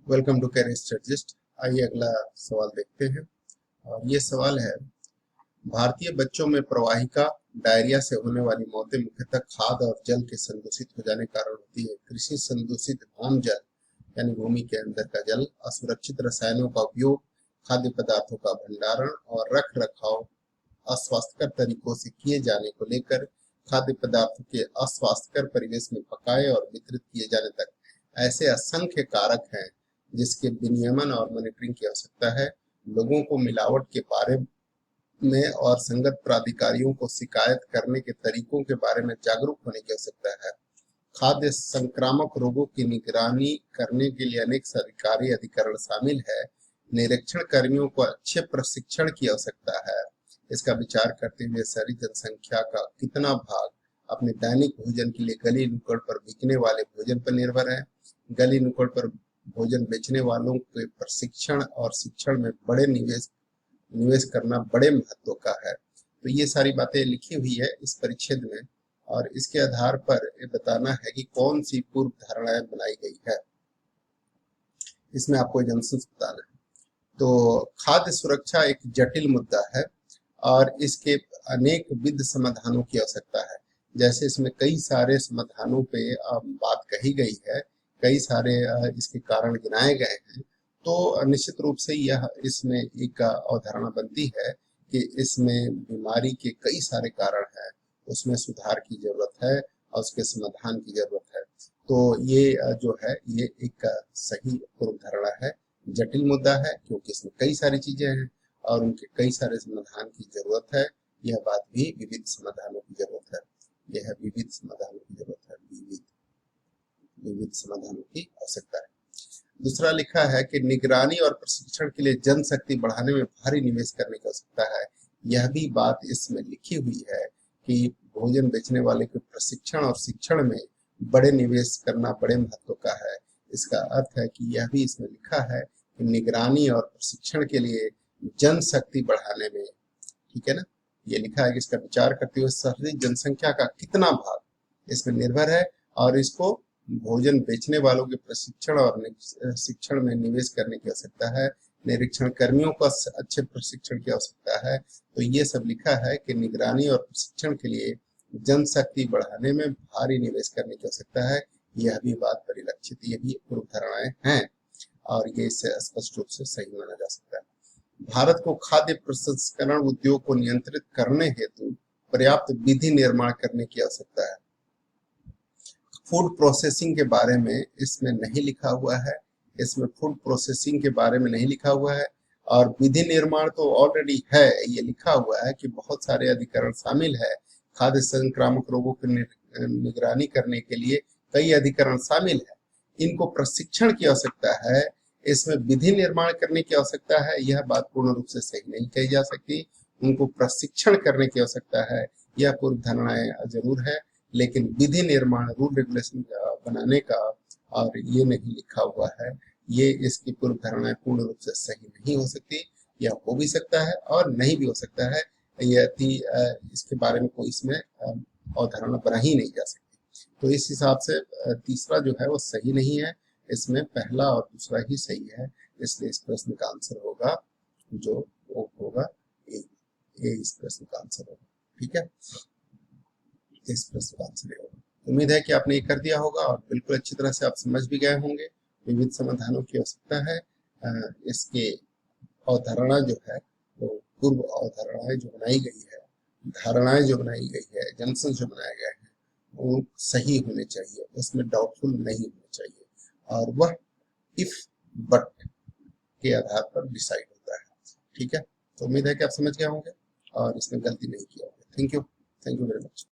Welcome to career strategist. आइए अगला सवाल देखते हैं। और ये सवाल है, भारतीय बच्चों में प्रवाहिका डायरिया से होने वाली मौतें मुख्यतः खाद्य और जल के संदूषित हो जाने के कारण होती है। कृषि संदूषित भूम जल यानी भूमि के अंदर का जल, असुरक्षित रसायनों का उपयोग, खाद्य पदार्थों का भंडारण और रख रखाव अस्वास्थ्यकर तरीकों से किए जाने को लेकर खाद्य पदार्थों के अस्वास्थ्यकर परिवेश में पकाए और वितरित किए जाने तक ऐसे असंख्य कारक हैं जिसके विनियमन और मॉनिटरिंग की आवश्यकता है। लोगों को मिलावट के बारे में और संगत प्राधिकारियों को शिकायत करने के तरीकों के बारे में जागरूक होने की आवश्यकता है। खाद्य संक्रामक रोगों की निगरानी करने के लिए अनेक सरकारी अधिकरण शामिल है। निरीक्षण कर्मियों को अच्छे प्रशिक्षण की आवश्यकता है। इसका विचार करते हुए शहरी जनसंख्या का कितना भाग अपने दैनिक भोजन के लिए गली नुक्कड़ पर बिकने वाले भोजन पर निर्भर है। गली नुक्कड़ पर भोजन बेचने वालों के प्रशिक्षण और शिक्षण में बड़े निवेश करना बड़े महत्व का है। तो ये सारी बातें लिखी हुई है इस परिच्छेद में, और इसके आधार पर ये बताना है कि कौन सी पूर्व धारणाएं बनाई गई है। इसमें आपको एजम्पशंस बताना है। तो खाद्य सुरक्षा एक जटिल मुद्दा है और इसके अनेक विध समाधानों की आवश्यकता है। जैसे इसमें कई सारे समाधानों पे बात कही गई है, कई सारे इसके कारण गिनाए गए हैं। तो निश्चित रूप से यह इसमें एक अवधारणा बनती है कि इसमें बीमारी के कई सारे कारण हैं, उसमें सुधार की जरूरत है और उसके समाधान की जरूरत है। तो ये जो है ये एक सही पूर्व धारणा है। जटिल मुद्दा है क्योंकि इसमें कई सारी चीजें हैं और उनके कई सारे समाधान की जरूरत है। यह बात भी विविध समाधानों की जरूरत है। यह विविध समाधानों की जरूरत है, विविध समाधानों की आवश्यकता है। दूसरा लिखा है कि निगरानी और प्रशिक्षण के लिए जनशक्ति बढ़ाने में भारी निवेश करने की आवश्यकता है। यह भी बात इसमें लिखी हुई है कि भोजन बेचने वाले के प्रशिक्षण और शिक्षण में बड़े निवेश करना बड़े महत्व का है। इसका अर्थ है कि यह भी इसमें लिखा है कि निगरानी और प्रशिक्षण के लिए जनशक्ति बढ़ाने में, ठीक है ना, ये लिखा है कि इसका विचार करते हुए शहरी जनसंख्या का कितना भाग इसमें निर्भर है और इसको भोजन बेचने वालों के प्रशिक्षण और शिक्षण में निवेश करने की आवश्यकता है। निरीक्षण कर्मियों का अच्छे प्रशिक्षण की आवश्यकता है। तो ये सब लिखा है कि निगरानी और प्रशिक्षण के लिए जनशक्ति बढ़ाने में भारी निवेश करने की आवश्यकता है। यह भी बात परिलक्षित, ये भी पूर्व धारणाएं हैं और ये इससे स्पष्ट रूप से सही माना जा सकता है। भारत को खाद्य प्रसंस्करण उद्योग को नियंत्रित करने हेतु पर्याप्त विधि निर्माण करने की आवश्यकता है। फूड प्रोसेसिंग के बारे में इसमें नहीं लिखा हुआ है, इसमें फूड प्रोसेसिंग के बारे में नहीं लिखा हुआ है। और विधि निर्माण तो ऑलरेडी है, ये लिखा हुआ है कि बहुत सारे अधिकरण शामिल है। खाद्य संक्रामक रोगों की निगरानी करने के लिए कई अधिकरण शामिल है। इनको प्रशिक्षण की आवश्यकता है, इसमें विधि निर्माण करने की आवश्यकता है। यह बात पूर्ण रूप से सही नहीं कही जा सकती। उनको प्रशिक्षण करने की आवश्यकता है, यह पूर्व धारणाएं जरूर है, लेकिन विधि निर्माण रूल रेगुलेशन बनाने का और ये नहीं लिखा हुआ है। ये इसकी पूर्व धारणाएं पूर्ण रूप से सही नहीं हो सकती। यह हो भी सकता है और नहीं भी हो सकता है। यदि इसके बारे में कोई इसमें अवधारणा बना ही नहीं जा सकती। तो इस हिसाब से तीसरा जो है वो सही नहीं है, इसमें पहला और दूसरा ही सही है। इसलिए इस प्रश्न का आंसर होगा जो वो होगा ए इस प्रश्न का आंसर होगा। ठीक है, इस प्रश्न का आंसर होगा। उम्मीद है कि आपने ये कर दिया होगा और बिल्कुल अच्छी तरह से आप समझ भी गए होंगे। विविध समाधानों की आवश्यकता है। इसके अवधारणा जो है वो पूर्व अवधारणाएं जो बनाई गई है, धारणाएं जो बनाई गई है, जंक्शन जो बनाए गए हैं वो सही होने चाहिए, उसमें डाउटफुल नहीं होने चाहिए और वह इफ बट के आधार पर डिसाइड होता है। ठीक है, तो उम्मीद है कि आप समझ गए होंगे और इसमें गलती नहीं किया होगा। Thank you very much.